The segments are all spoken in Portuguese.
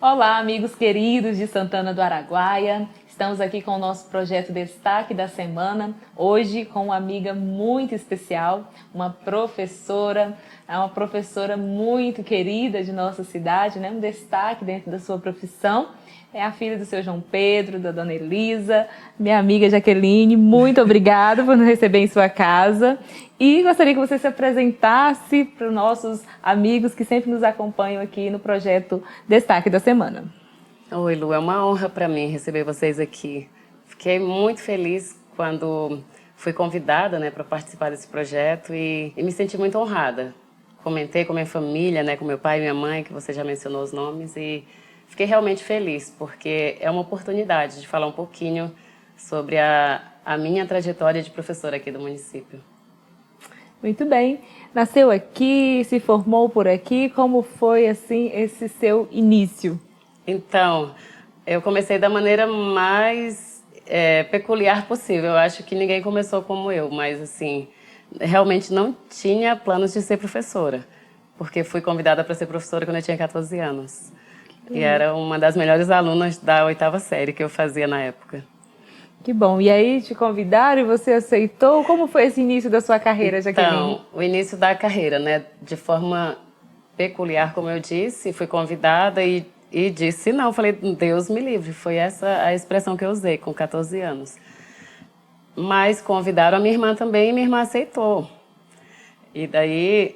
Olá, amigos queridos de Santana do Araguaia. Estamos aqui com o nosso projeto Destaque da Semana. Hoje com uma amiga muito especial, uma professora muito querida de nossa cidade, né? Um destaque dentro da sua profissão. É a filha do seu João Pedro, da dona Elisa, minha amiga Jaqueline. Muito obrigada por nos receber em sua casa. E gostaria que você se apresentasse para os nossos amigos que sempre nos acompanham aqui no projeto Destaque da Semana. Oi, Lu, é uma honra para mim receber vocês aqui. Fiquei muito feliz quando fui convidada, né, para participar desse projeto e me senti muito honrada. Comentei com minha família, né, com meu pai e minha mãe, que você já mencionou os nomes, e fiquei realmente feliz, porque é uma oportunidade de falar um pouquinho sobre a minha trajetória de professora aqui do município. Muito bem. Nasceu aqui, se formou por aqui. Como foi, assim, esse seu início? Então, eu comecei da maneira mais peculiar possível. Eu acho que ninguém começou como eu, mas, assim, realmente não tinha planos de ser professora, porque fui convidada para ser professora quando eu tinha 14 anos. E era uma das melhores alunas da 8ª série que eu fazia na época. Que bom. E aí te convidaram e você aceitou? Como foi esse início da sua carreira, Jaqueline? Então, o início da carreira, né? De forma peculiar, como eu disse, fui convidada e disse não. Falei, Deus me livre. Foi essa a expressão que eu usei com 14 anos. Mas convidaram a minha irmã também e minha irmã aceitou. E daí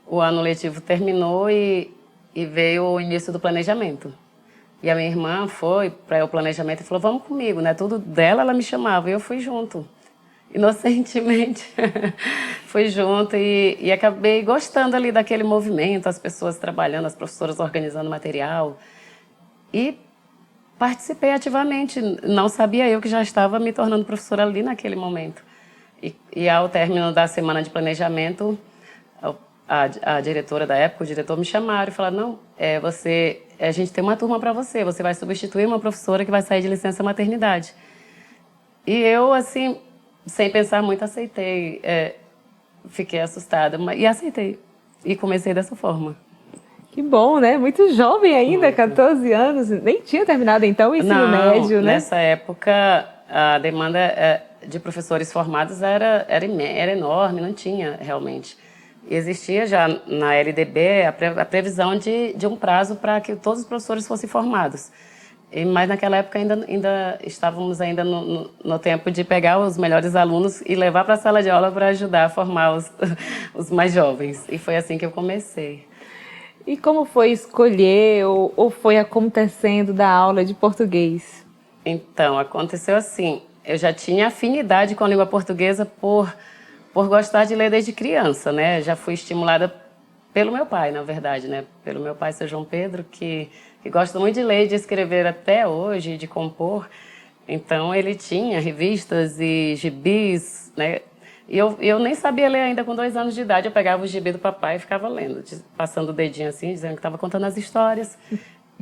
o ano letivo terminou e veio o início do planejamento. E a minha irmã foi para o planejamento e falou, vamos comigo, né? Tudo dela, ela me chamava e eu fui junto. Inocentemente, fui junto e acabei gostando ali daquele movimento, as pessoas trabalhando, as professoras organizando material. E participei ativamente. Não sabia eu que já estava me tornando professora ali naquele momento. E ao término da semana de planejamento, a diretora da época, o diretor me chamaram e falaram, não, a gente tem uma turma para você, você vai substituir uma professora que vai sair de licença maternidade. E eu, assim, sem pensar muito, aceitei. Fiquei assustada e aceitei. E comecei dessa forma. Que bom, né? Muito jovem ainda, Muito. 14 anos. Nem tinha terminado, então, o ensino médio, né? Nessa época, a demanda de professores formados era enorme, não tinha realmente. Existia já na LDB a previsão de um prazo para que todos os professores fossem formados. Mas naquela época ainda estávamos no tempo de pegar os melhores alunos e levar para a sala de aula para ajudar a formar os mais jovens. E foi assim que eu comecei. E como foi escolher ou foi acontecendo da aula de português? Então, aconteceu assim. Eu já tinha afinidade com a língua portuguesa por gostar de ler desde criança, né? Já fui estimulada pelo meu pai, na verdade, né? Pelo meu pai, seu João Pedro, que gosta muito de ler e de escrever até hoje, de compor. Então, ele tinha revistas e gibis, né? E eu nem sabia ler ainda com 2 anos de idade. Eu pegava o gibi do papai e ficava lendo, passando o dedinho assim, dizendo que estava contando as histórias.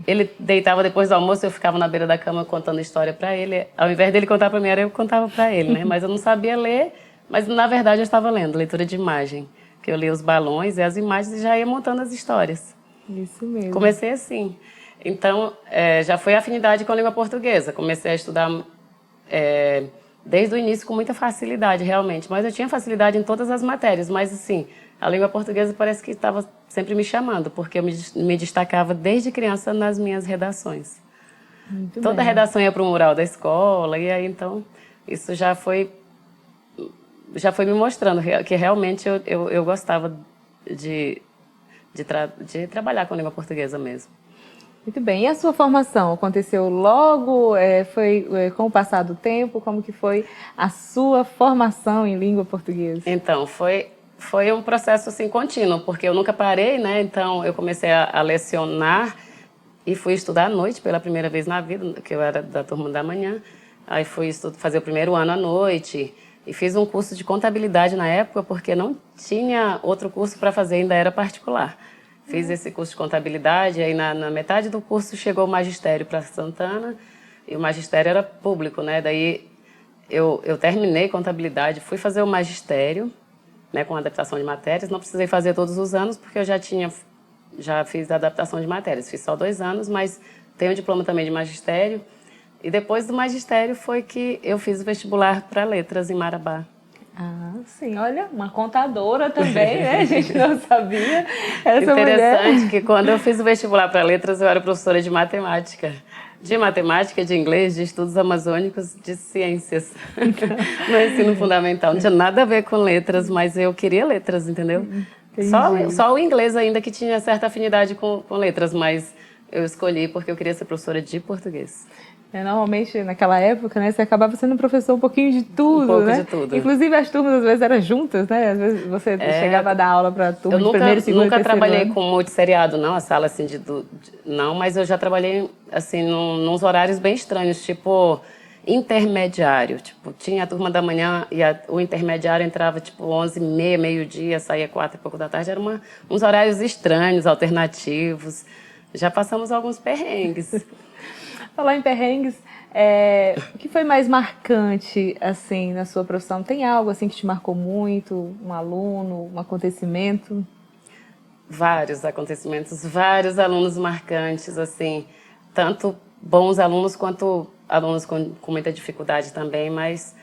Ele deitava depois do almoço, eu ficava na beira da cama contando história para ele. Ao invés dele contar para mim, era eu que contava para ele, né? Mas eu não sabia ler, mas na verdade eu estava lendo, leitura de imagem. Que eu lia os balões e as imagens e já ia montando as histórias. Isso mesmo. Comecei assim. Então, já foi afinidade com a língua portuguesa. Comecei a estudar desde o início com muita facilidade, realmente. Mas eu tinha facilidade em todas as matérias. Mas, assim, a língua portuguesa parece que estava sempre me chamando, porque eu me destacava desde criança nas minhas redações. Muito Toda bem. redação ia para o mural da escola, e aí, então, isso já foi me mostrando que realmente eu gostava de trabalhar com a língua portuguesa mesmo. Muito bem. E a sua formação aconteceu logo? Foi com o passar do tempo? Como que foi a sua formação em língua portuguesa? Então, foi um processo assim contínuo, porque eu nunca parei, né? Então, eu comecei a lecionar e fui estudar à noite pela primeira vez na vida, que eu era da turma da manhã. Aí fui fazer o primeiro ano à noite e fiz um curso de contabilidade na época, porque não tinha outro curso para fazer, ainda era particular. Fiz esse curso de contabilidade, aí na metade do curso chegou o magistério para Santana, e o magistério era público, né? Daí eu terminei contabilidade, fui fazer o magistério, né, com adaptação de matérias, não precisei fazer todos os anos, porque eu já tinha já fiz adaptação de matérias. Fiz só 2 anos, mas tenho diploma também de magistério. E depois do magistério foi que eu fiz o vestibular para letras em Marabá. Ah, sim, olha, uma contadora também, né? A gente não sabia. Essa Interessante mulher. que quando eu fiz o vestibular para letras, eu era professora de matemática. De matemática, de inglês, de estudos amazônicos, de ciências. No ensino fundamental. Não tinha nada a ver com letras, mas eu queria letras, entendeu? Entendi. Só o inglês ainda que tinha certa afinidade com letras, mas eu escolhi porque eu queria ser professora de português. Normalmente, naquela época, né, você acabava sendo professor um pouquinho de tudo, Um pouco né? de tudo. Inclusive, as turmas às vezes eram juntas, né? Às vezes você chegava a dar aula para a turma de primeiro, segundo e nunca terceiro trabalhei ano. com multisseriado, não, a sala assim não, mas eu já trabalhei assim nos horários bem estranhos, tipo intermediário, tipo, tinha a turma da manhã e o intermediário entrava tipo 11h30, meio-dia, saía 4 e pouco da tarde, eram uns horários estranhos, alternativos. Já passamos alguns perrengues. Falar em perrengues, o que foi mais marcante, assim, na sua profissão? Tem algo, assim, que te marcou muito? Um aluno, um acontecimento? Vários acontecimentos, vários alunos marcantes, assim, tanto bons alunos quanto alunos com muita dificuldade também, mas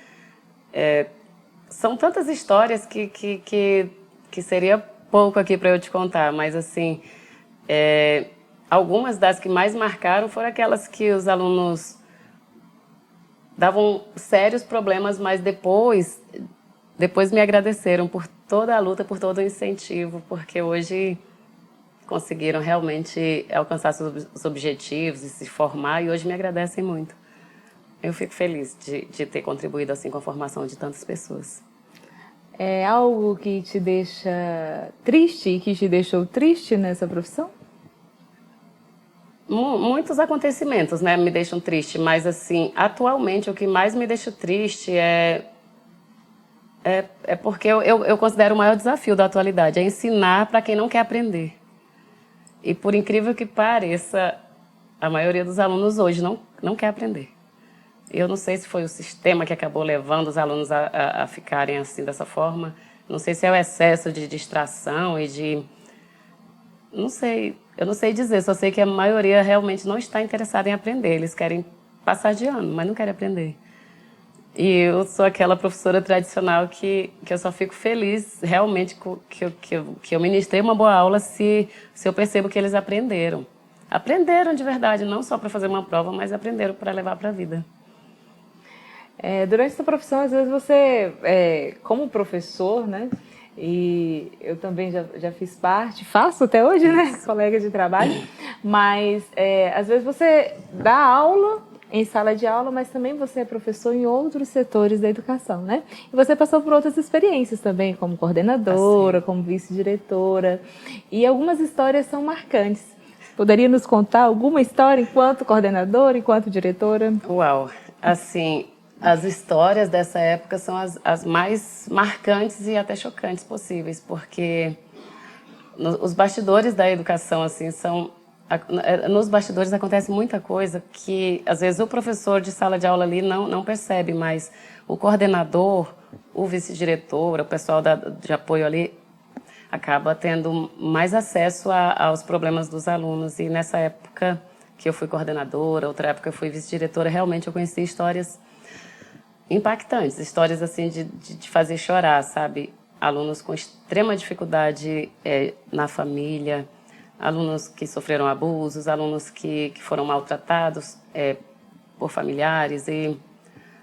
são tantas histórias que seria pouco aqui para eu te contar, mas assim, algumas das que mais marcaram foram aquelas que os alunos davam sérios problemas, mas depois me agradeceram por toda a luta, por todo o incentivo, porque hoje conseguiram realmente alcançar seus objetivos e se formar e hoje me agradecem muito. Eu fico feliz de ter contribuído assim com a formação de tantas pessoas. É algo que te deixa triste e que te deixou triste nessa profissão? Muitos acontecimentos, né, me deixam triste, mas assim, atualmente o que mais me deixa triste é porque eu considero o maior desafio da atualidade, é ensinar para quem não quer aprender. E por incrível que pareça, a maioria dos alunos hoje não quer aprender. Eu não sei se foi o sistema que acabou levando os alunos a ficarem assim dessa forma. Não sei se é o excesso de distração e de... Não sei, eu não sei dizer, só sei que a maioria realmente não está interessada em aprender. Eles querem passar de ano, mas não querem aprender. E eu sou aquela professora tradicional que eu só fico feliz realmente que eu ministrei uma boa aula se eu percebo que eles aprenderam. Aprenderam de verdade, não só para fazer uma prova, mas aprenderam para levar para a vida. Durante essa profissão, às vezes você, como professor, né? E eu também já fiz parte, faço até hoje, né? Colega de trabalho. Mas, às vezes você dá aula em sala de aula, mas também você é professor em outros setores da educação, né? E você passou por outras experiências também, como coordenadora, como vice-diretora. E algumas histórias são marcantes. Poderia nos contar alguma história enquanto coordenadora, enquanto diretora? Uau! Assim, as histórias dessa época são as mais marcantes e até chocantes possíveis, porque os bastidores da educação, assim, nos bastidores acontece muita coisa que, às vezes, o professor de sala de aula ali não percebe, mas o coordenador, o vice-diretor, o pessoal de apoio ali, acaba tendo mais acesso aos problemas dos alunos. E nessa época que eu fui coordenadora, outra época eu fui vice-diretora, realmente eu conheci histórias impactantes, histórias assim de fazer chorar, sabe? Alunos com extrema dificuldade na família, alunos que sofreram abusos, alunos que foram maltratados por familiares e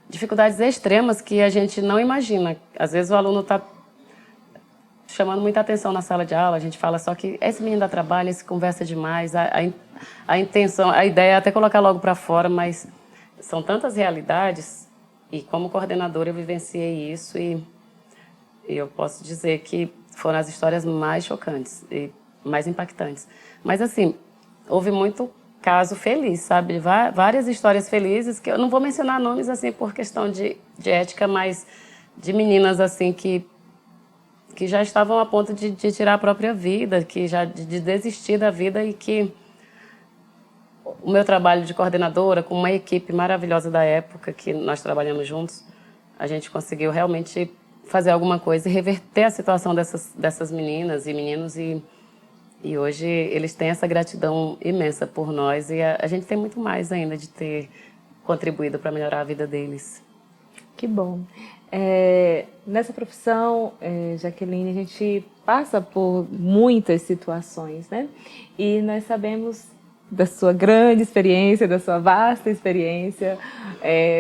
dificuldades extremas que a gente não imagina. Às vezes o aluno está chamando muita atenção na sala de aula, a gente fala só que esse menino dá trabalho, esse conversa demais, a intenção, a ideia é até colocar logo para fora, mas são tantas realidades e como coordenadora eu vivenciei isso e eu posso dizer que foram as histórias mais chocantes e mais impactantes. Mas assim, houve muito caso feliz, sabe? Várias histórias felizes que eu não vou mencionar nomes assim por questão de ética, mas de meninas assim que já estavam a ponto de tirar a própria vida, que já de desistir da vida e que o meu trabalho de coordenadora com uma equipe maravilhosa da época que nós trabalhamos juntos, a gente conseguiu realmente fazer alguma coisa e reverter a situação dessas meninas e meninos e E hoje eles têm essa gratidão imensa por nós e a gente tem muito mais ainda de ter contribuído para melhorar a vida deles. Que bom. Nessa profissão, Jaqueline, a gente passa por muitas situações, né? E nós sabemos da sua grande experiência, da sua vasta experiência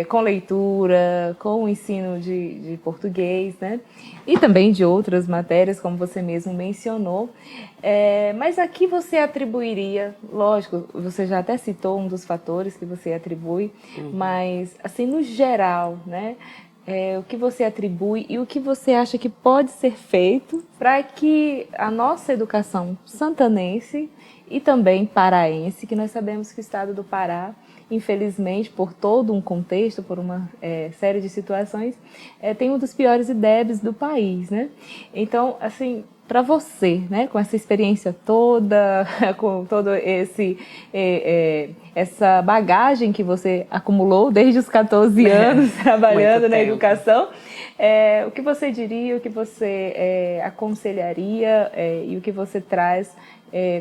com leitura, com o ensino de português, né? E também de outras matérias, como você mesmo mencionou. Mas a que você atribuiria, lógico, você já até citou um dos fatores que você atribui, mas assim, no geral, né? O que você atribui e o que você acha que pode ser feito para que a nossa educação santanense e também paraense, que nós sabemos que o estado do Pará, infelizmente, por todo um contexto, por uma série de situações, tem um dos piores IDEBs do país, né? Então, assim, para você, né, com essa experiência toda, com todo essa bagagem que você acumulou desde os 14 anos trabalhando na educação, o que você diria, o que você aconselharia e o que você traz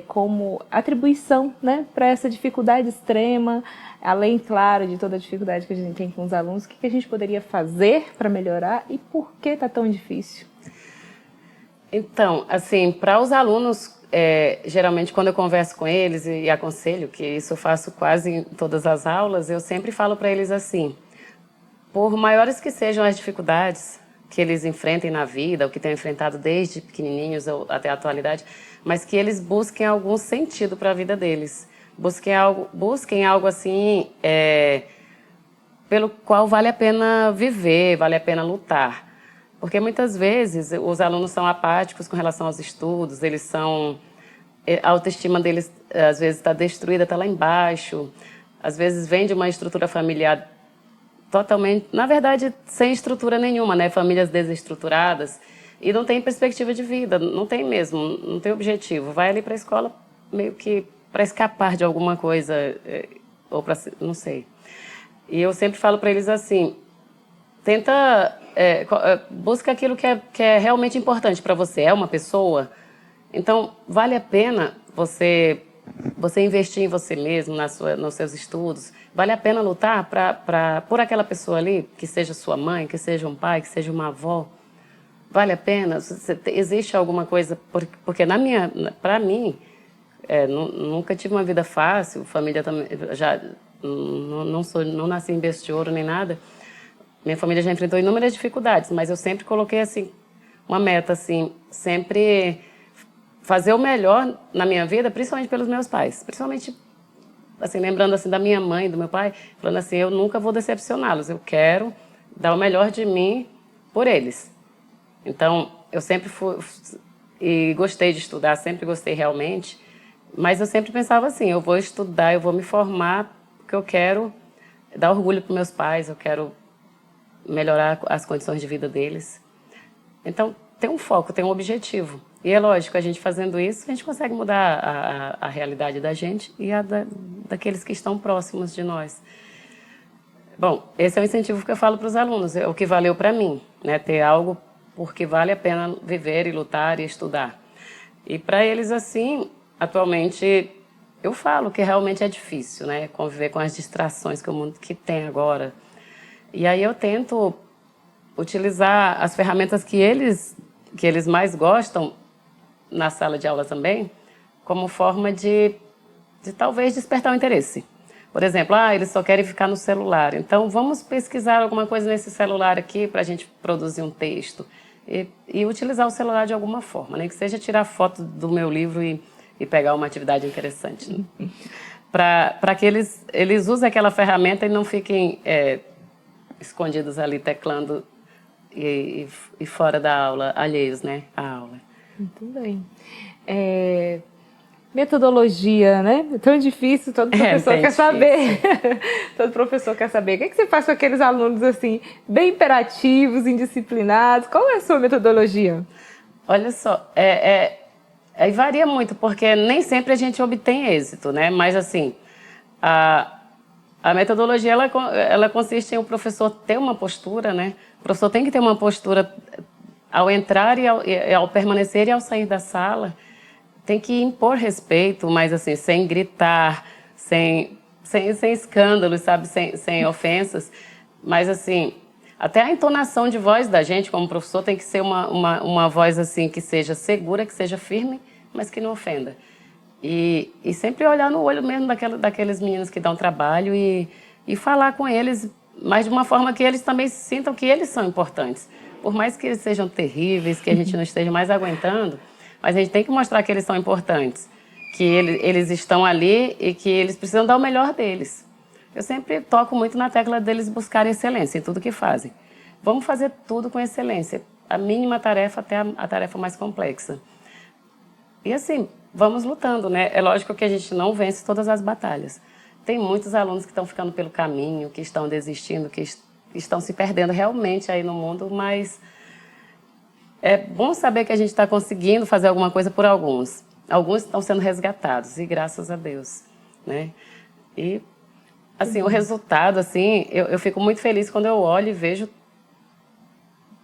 como atribuição, né, para essa dificuldade extrema, além, claro, de toda a dificuldade que a gente tem com os alunos, o que a gente poderia fazer para melhorar e por que está tão difícil? Então, assim, para os alunos, geralmente quando eu converso com eles e aconselho, que isso eu faço quase em todas as aulas, eu sempre falo para eles assim, por maiores que sejam as dificuldades que eles enfrentem na vida, ou que tenham enfrentado desde pequenininhos ou até a atualidade, mas que eles busquem algum sentido para a vida deles. Busquem algo assim, pelo qual vale a pena viver, vale a pena lutar. Porque muitas vezes os alunos são apáticos com relação aos estudos, a autoestima deles às vezes está destruída, está lá embaixo, às vezes vem de uma estrutura familiar totalmente, na verdade, sem estrutura nenhuma, né? Famílias desestruturadas e não tem perspectiva de vida, não tem mesmo, não tem objetivo. Vai ali para a escola meio que para escapar de alguma coisa, ou para, não sei. E eu sempre falo para eles assim, busca aquilo que é realmente importante para você. É uma pessoa? Então, vale a pena você investir em você mesmo, nos seus estudos. Vale a pena lutar por aquela pessoa ali, que seja sua mãe, que seja um pai, que seja uma avó. Vale a pena? Existe alguma coisa? Porque para mim, nunca tive uma vida fácil, família também, já não nasci em berço de ouro nem nada. Minha família já enfrentou inúmeras dificuldades, mas eu sempre coloquei assim uma meta, assim, sempre fazer o melhor na minha vida, principalmente pelos meus pais, principalmente assim lembrando assim da minha mãe, do meu pai, falando assim, eu nunca vou decepcioná-los, eu quero dar o melhor de mim por eles. Então eu sempre fui e gostei de estudar, sempre gostei realmente, mas eu sempre pensava assim, eu vou estudar, eu vou me formar, porque eu quero dar orgulho para meus pais, eu quero melhorar as condições de vida deles. Então, tem um foco, tem um objetivo. E é lógico, a gente fazendo isso, a gente consegue mudar a realidade da gente e daqueles que estão próximos de nós. Bom, esse é o incentivo que eu falo para os alunos, é o que valeu para mim, né? Ter algo porque vale a pena viver e lutar e estudar. E para eles, assim, atualmente, eu falo que realmente é difícil, né? Conviver com as distrações que o mundo que tem agora. E aí eu tento utilizar as ferramentas que eles mais gostam na sala de aula também, como forma de talvez despertar o interesse. Por exemplo, eles só querem ficar no celular, então vamos pesquisar alguma coisa nesse celular aqui para a gente produzir um texto e utilizar o celular de alguma forma, nem que seja tirar foto do meu livro e pegar uma atividade interessante. Né? Para que eles usem aquela ferramenta e não fiquem escondidos ali teclando e fora da aula, alheios, né, à aula. Muito bem. Metodologia, né? É tão difícil, todo professor quer saber. Todo professor quer saber. O que você faz com aqueles alunos assim, bem imperativos, indisciplinados? Qual é a sua metodologia? Olha só, varia muito, porque nem sempre a gente obtém êxito, né? Mas assim, a metodologia ela consiste em o professor ter uma postura, né? O professor tem que ter uma postura ao entrar e ao permanecer e ao sair da sala, tem que impor respeito, mas assim, sem gritar, sem escândalos, sabe? Sem ofensas. Mas assim, até a entonação de voz da gente como professor tem que ser uma voz assim que seja segura, que seja firme, mas que não ofenda. E sempre olhar no olho mesmo daqueles meninos que dão trabalho e falar com eles, mas de uma forma que eles também sintam que eles são importantes. Por mais que eles sejam terríveis, que a gente não esteja mais aguentando, mas a gente tem que mostrar que eles são importantes, que eles estão ali e que eles precisam dar o melhor deles. Eu sempre toco muito na tecla deles buscarem excelência em tudo que fazem. Vamos fazer tudo com excelência, a mínima tarefa até a tarefa mais complexa. E assim, vamos lutando, né? É lógico que a gente não vence todas as batalhas. Tem muitos alunos que estão ficando pelo caminho, que estão desistindo, que estão se perdendo realmente aí no mundo, mas é bom saber que a gente está conseguindo fazer alguma coisa por alguns. Alguns estão sendo resgatados, e graças a Deus, né? E, assim, o resultado, assim, eu fico muito feliz quando eu olho e vejo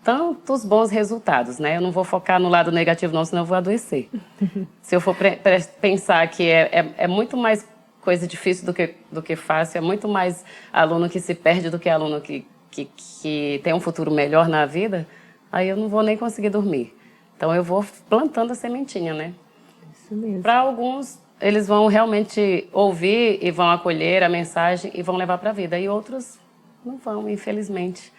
tantos bons resultados, né? Eu não vou focar no lado negativo, não, senão eu vou adoecer. Se eu for pensar que é muito mais coisa difícil do que fácil, é muito mais aluno que se perde do que aluno que tem um futuro melhor na vida, aí eu não vou nem conseguir dormir. Então eu vou plantando a sementinha, né? Isso mesmo. Para alguns, eles vão realmente ouvir e vão acolher a mensagem e vão levar para a vida. E outros não vão, infelizmente.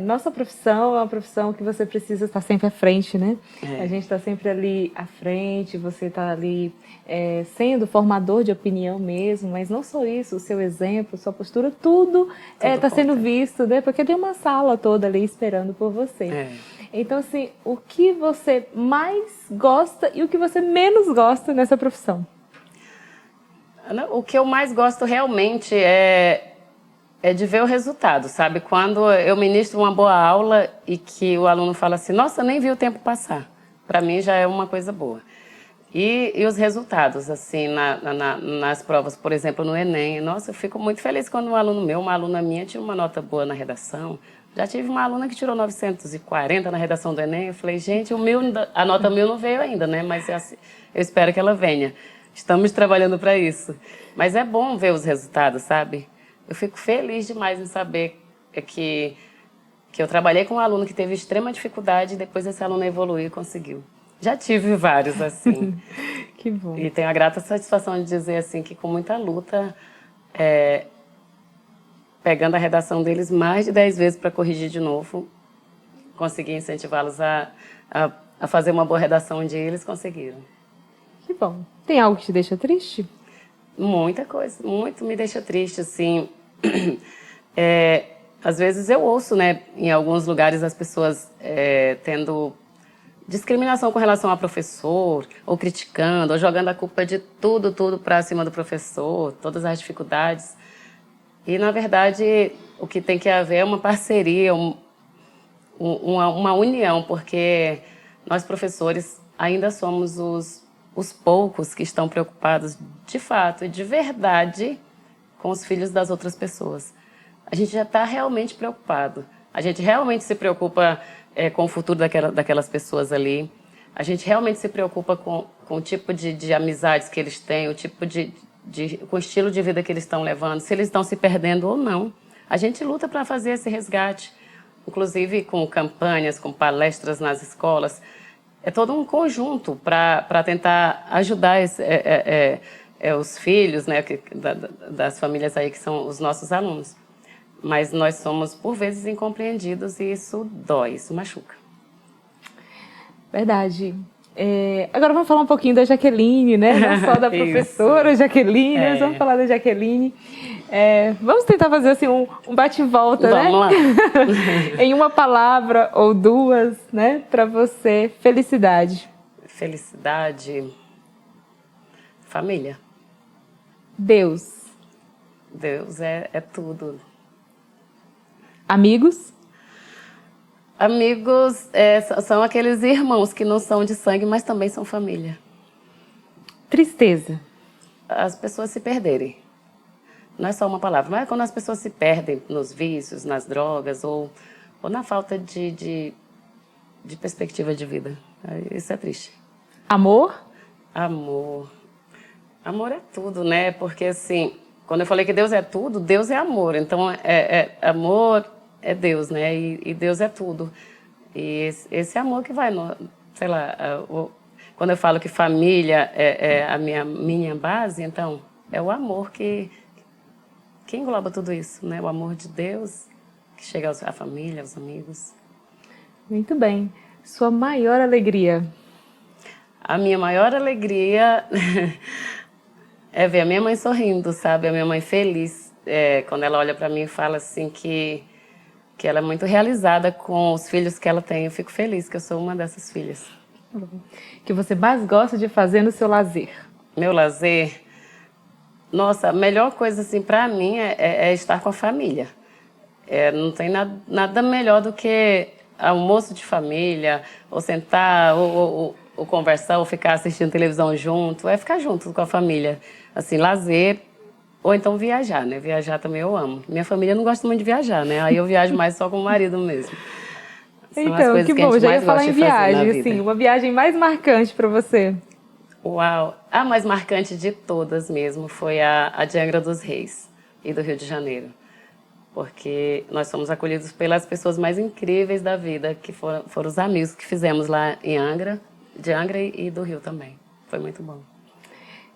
Nossa profissão é uma profissão que você precisa estar sempre à frente, né? É. A gente está sempre ali à frente, você está ali sendo formador de opinião mesmo, mas não só isso, o seu exemplo, sua postura, tudo está sendo visto, né? Porque tem uma sala toda ali esperando por você. É. Então, assim, o que você mais gosta e o que você menos gosta nessa profissão? O que eu mais gosto realmente é de ver o resultado, sabe? Quando eu ministro uma boa aula e que o aluno fala assim, nossa, nem vi o tempo passar. Para mim já é uma coisa boa. E os resultados, assim, nas provas, por exemplo, no Enem. Nossa, eu fico muito feliz quando um aluno meu, uma aluna minha, tinha uma nota boa na redação. Já tive uma aluna que tirou 940 na redação do Enem. Eu falei, gente, a nota 1000 não veio ainda, né? Mas eu espero que ela venha. Estamos trabalhando para isso. Mas é bom ver os resultados, sabe? Eu fico feliz demais em saber que eu trabalhei com um aluno que teve extrema dificuldade e depois esse aluno evoluiu e conseguiu. Já tive vários assim. Que bom. E tenho a grata satisfação de dizer assim que com muita luta, pegando a redação deles mais de 10 vezes para corrigir de novo, consegui incentivá-los a fazer uma boa redação onde eles conseguiram. Que bom. Tem algo que te deixa triste? Muita coisa, muito me deixa triste, assim. Às vezes eu ouço, né, em alguns lugares as pessoas tendo discriminação com relação a professor, ou criticando, ou jogando a culpa de tudo para cima do professor, todas as dificuldades. E, na verdade, o que tem que haver é uma parceria, uma união, porque nós, professores, ainda somos os poucos que estão preocupados, de fato e de verdade, com os filhos das outras pessoas. A gente já está realmente preocupado. A gente realmente se preocupa com o futuro daquelas pessoas ali. A gente realmente se preocupa com o tipo de amizades que eles têm, o tipo com o estilo de vida que eles estão levando, se eles estão se perdendo ou não. A gente luta para fazer esse resgate, inclusive com campanhas, com palestras nas escolas. É todo um conjunto para tentar ajudar os filhos, né, das famílias aí que são os nossos alunos. Mas nós somos, por vezes, incompreendidos e isso dói, isso machuca. Verdade. Agora vamos falar um pouquinho da Jaqueline, né? Não só da professora Jaqueline, mas vamos falar da Jaqueline. Vamos tentar fazer assim um bate-volta, né? Vamos lá. Em uma palavra ou duas, né? Para você, felicidade. Felicidade. Família. Deus. Deus é tudo. Amigos? Amigos são aqueles irmãos que não são de sangue, mas também são família. Tristeza? As pessoas se perderem. Não é só uma palavra, mas é quando as pessoas se perdem nos vícios, nas drogas ou na falta de perspectiva de vida. Isso é triste. Amor? Amor. Amor é tudo, né? Porque, assim, quando eu falei que Deus é tudo, Deus é amor. Então, amor é Deus, né? E Deus é tudo. E esse amor que vai, sei lá, quando eu falo que família é a minha base, então, é o amor que engloba tudo isso, né? O amor de Deus, que chega à família, aos amigos. Muito bem. Sua maior alegria? A minha maior alegria é ver a minha mãe sorrindo, sabe? A minha mãe feliz. Quando ela olha para mim e fala assim que ela é muito realizada com os filhos que ela tem. Eu fico feliz que eu sou uma dessas filhas. Que você mais gosta de fazer no seu lazer? Meu lazer, nossa, a melhor coisa assim para mim é estar com a família. Não tem nada melhor do que almoço de família, ou sentar, ou conversar, ou ficar assistindo televisão junto. É ficar junto com a família. Assim, lazer, ou então viajar, né? Viajar também eu amo. Minha família não gosta muito de viajar, né? Aí eu viajo mais só com o marido mesmo. São as Então, coisas que que a bom, gente já ia mais falar gosta em de fazer na viagem, vida. assim, uma viagem mais marcante para você. Uau! A mais marcante de todas mesmo foi a de Angra dos Reis e do Rio de Janeiro. Porque nós fomos acolhidos pelas pessoas mais incríveis da vida, que foram os amigos que fizemos lá em Angra, de Angra e do Rio também. Foi muito bom.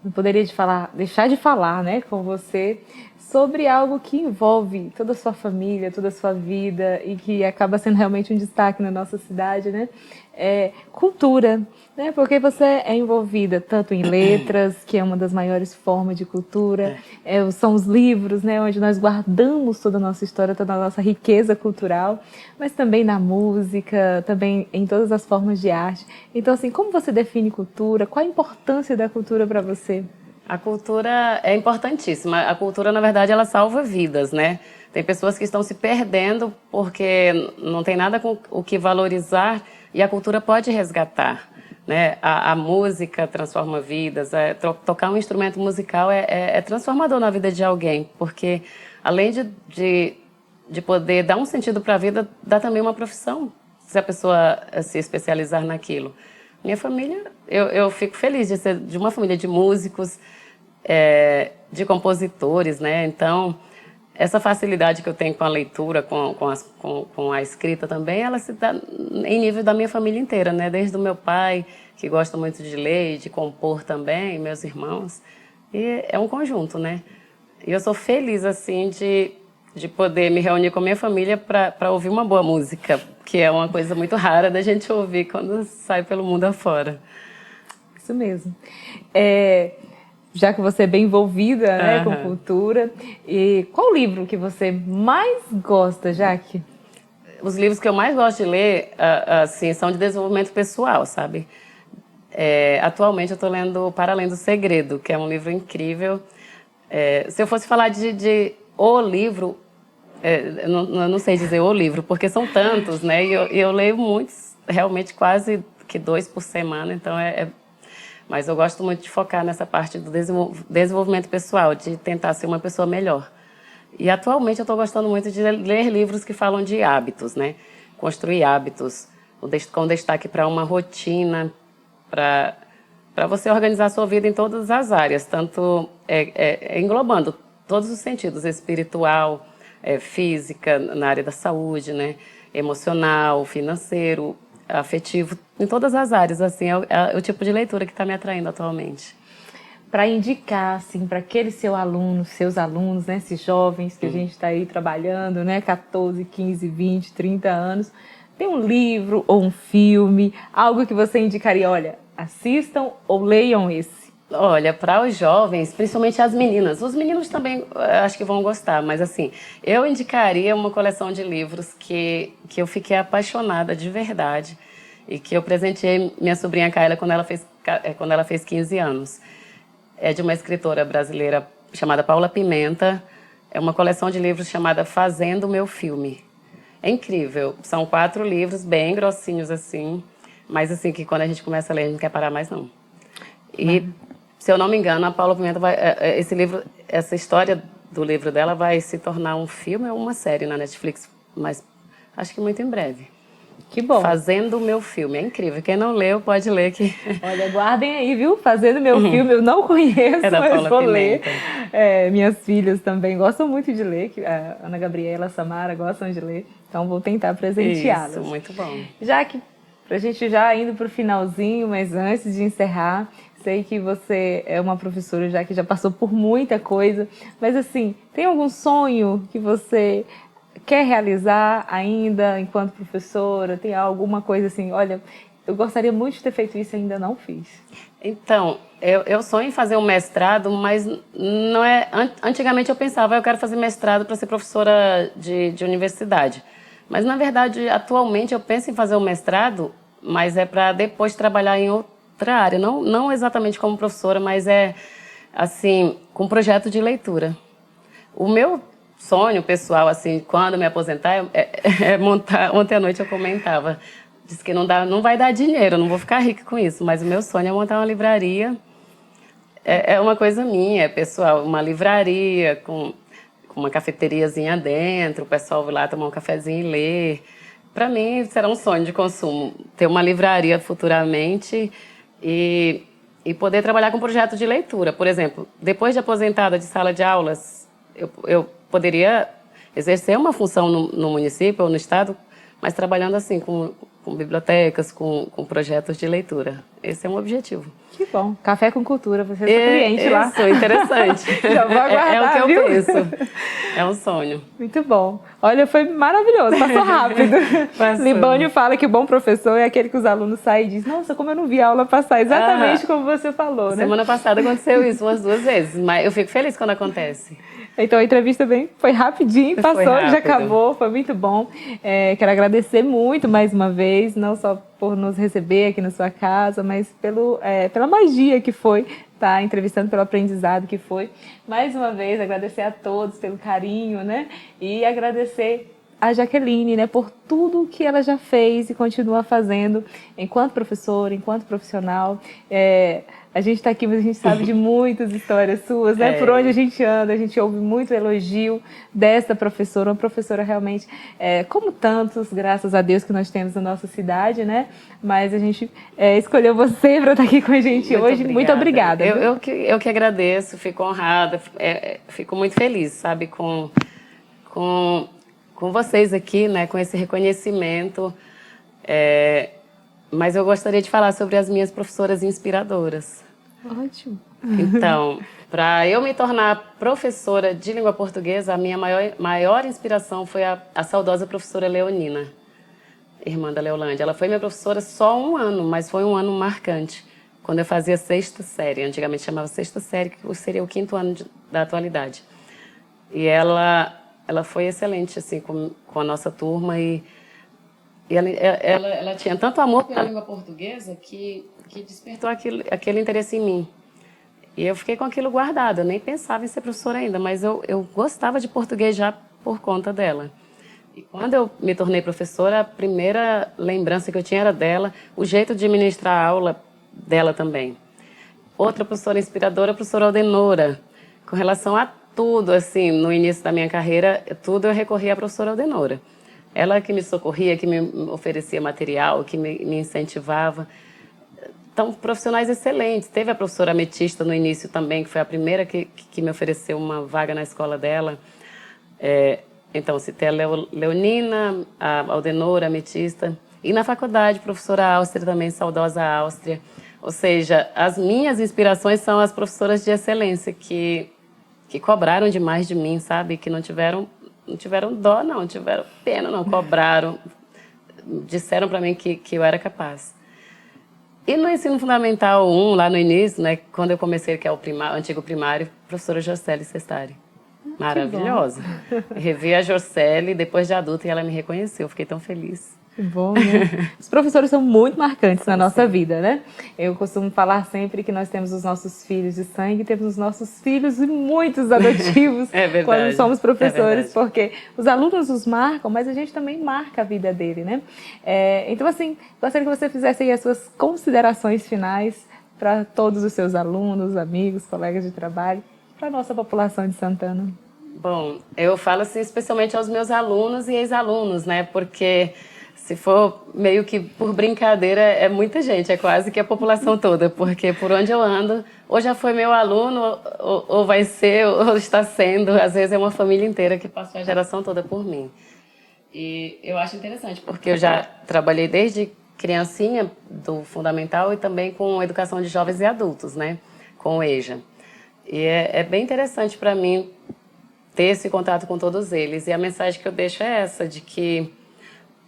Não poderia deixar de falar, né, com você sobre algo que envolve toda a sua família, toda a sua vida e que acaba sendo realmente um destaque na nossa cidade, né? Cultura, né? Porque você é envolvida tanto em letras, que é uma das maiores formas de cultura, são os livros, né, onde nós guardamos toda a nossa história, toda a nossa riqueza cultural, mas também na música, também em todas as formas de arte. Então, assim, como você define cultura? Qual a importância da cultura para você? A cultura é importantíssima. A cultura, na verdade, ela salva vidas, né? Tem pessoas que estão se perdendo porque não tem nada com o que valorizar e a cultura pode resgatar, né? A música transforma vidas, tocar um instrumento musical é transformador na vida de alguém, porque além de poder dar um sentido para a vida, dá também uma profissão, se a pessoa se especializar naquilo. Minha família, eu fico feliz de ser de uma família de músicos, de compositores, né? Então, essa facilidade que eu tenho com a leitura, com a escrita também, ela se dá em nível da minha família inteira, né? Desde o meu pai, que gosta muito de ler e de compor também, meus irmãos. E é um conjunto, né? E eu sou feliz, assim, de poder me reunir com a minha família para ouvir uma boa música, que é uma coisa muito rara da gente ouvir quando sai pelo mundo afora. Isso mesmo. Já que você é bem envolvida, né, com cultura, e qual livro que você mais gosta, Jaque? Os livros que eu mais gosto de ler, assim, são de desenvolvimento pessoal, sabe? Atualmente eu estou lendo Para Além do Segredo, que é um livro incrível. Se eu fosse falar de o livro, eu não sei dizer o livro, porque são tantos, né? E eu leio muitos, realmente quase que 2 por semana, então mas eu gosto muito de focar nessa parte do desenvolvimento pessoal, de tentar ser uma pessoa melhor. E atualmente eu estou gostando muito de ler livros que falam de hábitos, né? Construir hábitos, com destaque para uma rotina, para você organizar a sua vida em todas as áreas, tanto englobando todos os sentidos, espiritual, física, na área da saúde, né? Emocional, financeiro, afetivo, em todas as áreas, assim, é o tipo de leitura que está me atraindo atualmente. Para indicar, assim, para aqueles seus alunos, né, esses jovens que a gente está aí trabalhando, né, 14, 15, 20, 30 anos, tem um livro ou um filme, algo que você indicaria, olha, assistam ou leiam esse? Olha, para os jovens, principalmente as meninas, os meninos também acho que vão gostar, mas assim, eu indicaria uma coleção de livros que eu fiquei apaixonada de verdade e que eu presenteei minha sobrinha Kayla quando ela fez 15 anos. É de uma escritora brasileira chamada Paula Pimenta, é uma coleção de livros chamada Fazendo Meu Filme. É incrível, são 4 livros bem grossinhos assim, mas assim que quando a gente começa a ler a gente não quer parar mais não. E se eu não me engano, a Paula Pimenta essa história do livro dela vai se tornar um filme ou uma série na Netflix, mas acho que muito em breve. Que bom. Fazendo o meu filme. É incrível. Quem não leu, pode ler que... Olha, guardem aí, viu? Fazendo meu filme, eu não conheço, É da mas Paula vou Pimenta. ler. Minhas filhas também gostam muito de ler, a Ana Gabriela, a Samara gostam de ler, então vou tentar presenteá-las. Isso, muito bom. Já que, pra gente já indo pro finalzinho, mas antes de encerrar, sei que você é uma professora já que já passou por muita coisa, mas assim, tem algum sonho que você quer realizar ainda enquanto professora? Tem alguma coisa assim, olha, eu gostaria muito de ter feito isso e ainda não fiz. Então, eu sonho em fazer um mestrado, mas não é... Antigamente eu pensava, eu quero fazer mestrado para ser professora de universidade. Mas, na verdade, atualmente eu penso em fazer um mestrado, mas é para depois trabalhar em outra área. Não exatamente como professora, mas é, assim, com projeto de leitura. O meu sonho pessoal, assim, quando me aposentar, é montar... Ontem à noite eu comentava, disse que não vai dar dinheiro, eu não vou ficar rica com isso, mas o meu sonho é montar uma livraria. É uma coisa minha, é pessoal, uma livraria com uma cafeteriazinha dentro, o pessoal vai lá tomar um cafezinho e ler. Para mim, será um sonho de consumo, ter uma livraria futuramente e poder trabalhar com projeto de leitura. Por exemplo, depois de aposentada de sala de aulas, eu poderia exercer uma função no município ou no estado, mas trabalhando assim, com bibliotecas, com projetos de leitura. Esse é um objetivo. Que bom. Café com Cultura, você é cliente lá. Isso, interessante. Já vou aguardar, é o que eu viu? penso. É um sonho. Muito bom. Olha, foi maravilhoso, passou rápido. Libânio fala que o bom professor é aquele que os alunos saem e dizem, nossa, como eu não vi a aula passar, exatamente como você falou, né? Semana passada aconteceu isso umas 2 vezes, mas eu fico feliz quando acontece. Então a entrevista foi rapidinho, passou, já acabou, foi muito bom. Quero agradecer muito mais uma vez, não só por nos receber aqui na sua casa, mas pela magia que foi estar entrevistando, pelo aprendizado que foi. Mais uma vez, agradecer a todos pelo carinho, né? E agradecer a Jaqueline, né, por tudo que ela já fez e continua fazendo enquanto professora, enquanto profissional. A gente está aqui, mas a gente sabe de muitas histórias suas, né? Por onde a gente anda, a gente ouve muito elogio dessa professora, uma professora realmente, como tantos, graças a Deus, que nós temos na nossa cidade, né? Mas a gente escolheu você para estar aqui com a gente muito hoje. Obrigada. Muito obrigada. Eu que agradeço, fico honrada, fico muito feliz, sabe, com vocês aqui, né, com esse reconhecimento. Mas eu gostaria de falar sobre as minhas professoras inspiradoras. Ótimo. Então, para eu me tornar professora de língua portuguesa, a minha maior inspiração foi a saudosa professora Leonina, irmã da Leolândia. Ela foi minha professora só 1 ano, mas foi um ano marcante, quando eu fazia 6ª série. Antigamente chamava 6ª série, que seria o 5º ano da atualidade. E ela foi excelente assim, com a nossa turma e ela tinha tanto amor pela língua portuguesa que despertou aquele interesse em mim. E eu fiquei com aquilo guardado, eu nem pensava em ser professora ainda, mas eu gostava de português já por conta dela. E quando eu me tornei professora, a primeira lembrança que eu tinha era dela, o jeito de ministrar a aula dela também. Outra professora inspiradora, a professora Aldenora, com relação a tudo, assim, no início da minha carreira, tudo eu recorria à professora Aldenora. Ela que me socorria, que me oferecia material, que me incentivava. Então, profissionais excelentes. Teve a professora Ametista no início também, que foi a primeira que me ofereceu uma vaga na escola dela. Então, citei a Leonina, a Aldenora, a Ametista. E na faculdade, professora Áustria também, saudosa Áustria. Ou seja, as minhas inspirações são as professoras de excelência que cobraram demais de mim, sabe? Que não tiveram dó, não tiveram pena, não cobraram. Disseram para mim que eu era capaz. E no ensino fundamental 1, lá no início, né, quando eu comecei, que é o antigo primário, professora Jorceli Sestari. Maravilhosa. Revi a Jorceli depois de adulta e ela me reconheceu. Fiquei tão feliz. Que bom, né? Os professores são muito marcantes na nossa vida, né? Eu costumo falar sempre que nós temos os nossos filhos de sangue, temos os nossos filhos e muitos adotivos quando somos professores, porque os alunos nos marcam, mas a gente também marca a vida dele, né? Então, assim, gostaria que você fizesse aí as suas considerações finais para todos os seus alunos, amigos, colegas de trabalho, para a nossa população de Santana. Bom, eu falo assim, especialmente aos meus alunos e ex-alunos, né? Porque Se for meio que por brincadeira, é muita gente, é quase que a população toda, porque por onde eu ando, ou já foi meu aluno, ou vai ser, ou está sendo, às vezes é uma família inteira que passou a geração toda por mim. E eu acho interessante, porque eu já trabalhei desde criancinha, do fundamental, e também com educação de jovens e adultos, né, com o EJA. E é bem interessante para mim ter esse contato com todos eles. E a mensagem que eu deixo é essa, de que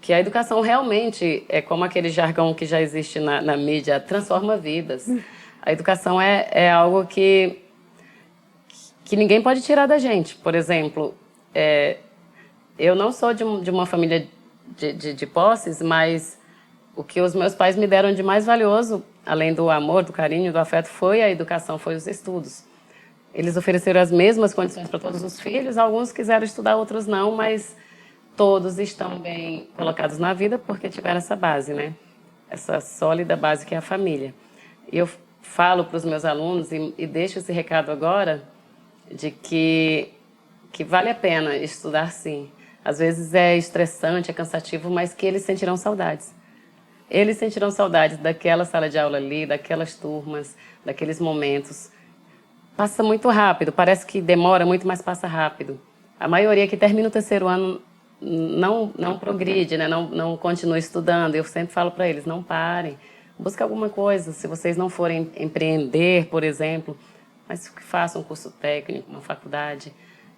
a educação realmente é como aquele jargão que já existe na mídia, transforma vidas. A educação é algo que ninguém pode tirar da gente. Por exemplo, eu não sou de uma família de posses, mas o que os meus pais me deram de mais valioso, além do amor, do carinho, do afeto, foi a educação, foi os estudos. Eles ofereceram as mesmas condições para todos os filhos, alguns quiseram estudar, outros não, mas todos estão bem colocados na vida porque tiveram essa base, né? Essa sólida base que é a família. E eu falo para os meus alunos e deixo esse recado agora de que vale a pena estudar, sim. Às vezes é estressante, é cansativo, mas que eles sentirão saudades. Eles sentirão saudades daquela sala de aula ali, daquelas turmas, daqueles momentos. Passa muito rápido, parece que demora muito, mas passa rápido. A maioria que termina o terceiro ano não progride, né? Não continua estudando. Eu sempre falo para eles, não parem, busque alguma coisa. Se vocês não forem empreender, por exemplo, mas que façam um curso técnico, uma faculdade,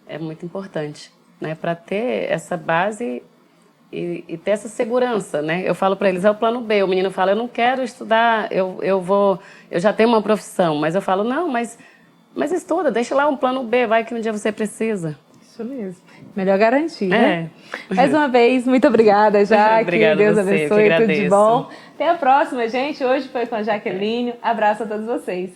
é muito importante, né? Para ter essa base e ter essa segurança, né? Eu falo para eles, é o plano B. O menino fala, eu não quero estudar, eu já tenho uma profissão, mas eu falo, não, mas estuda, deixa lá um plano B, vai que um dia você precisa. Isso mesmo. Melhor garantir, né? Mais uma vez, muito obrigada, Jaque. Obrigada Deus a você, abençoe, tudo de agradeço. bom. Até a próxima, gente. Hoje foi com a Jaqueline. Abraço a todos vocês.